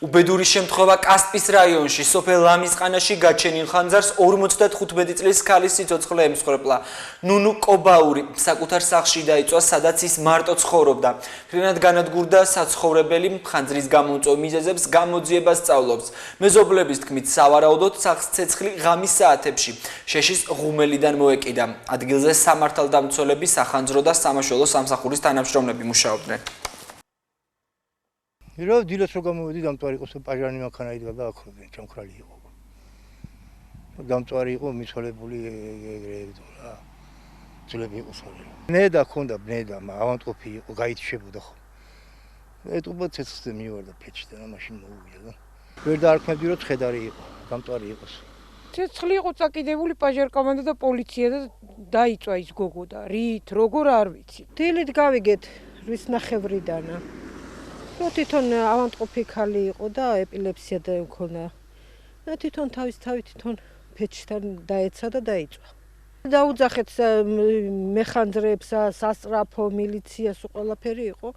უბედური შემთხვევა კასპის რაიონში, სოფელ ლამისყანაში გაჩენილ ხანძარს 55 წლის ქალის სიცოცხლე ემსხვერპლა. ნუნუ კობაური საკუთარ სახლში დაიწვა, სადაც ის მარტო ცხოვრობდა. ფრენად განადგურდა საცხოვრებელი, ხანძრის გამომწვევ მიზეზებს გამოძიებას სწავლობს. მეზობლების თქმით, სავარაუდოდ სახლს ცეცხლი ღამის საათებში შეშის ღუმელიდან მოეკიდა. ადგილზე სამართალდამცველები, სახანძრო და სამაშველო სამსახურის თანამშრომლები მუშაობდნენ. Ირა დილას რო გამოვედი დამწვარი იყო პაჟანი მანქანა იდგა და აქრობდნენ ჩამქრალი იყო. დამწვარი იყო მიცვალებული ეგრე რა. ძვლები იყო ხოლმე. ნედა ქონდა ბნედა, ავანტყოფი იყო, გაიჩებოდა ხო. ეტყობა ცეცხლზე მივარდა ფეჩიდან, მაშინ მოუვიდა და ვერ დაარქმევდი რომ ცხედარი იყო, დამწვარი იყოს. ცეცხლი იყო წაკიდებული პაჟარ-კომანდა და პოლიცია და დაიწვა ის გოგო და რით, როგორ არ ვიცი. დილით გავიგეთ რის ნახევრიდანა. თვითონ ავანტყოფი ხალი იყო და ეპილეფსია და მქონდა. და თვითონ თავის თავი თვითონ ფეჩთან დაეცა და დაიწვა. დაუძახეთ მეხანძრებს, სასწრაფო, მილიციას, ყველაფერი იყო.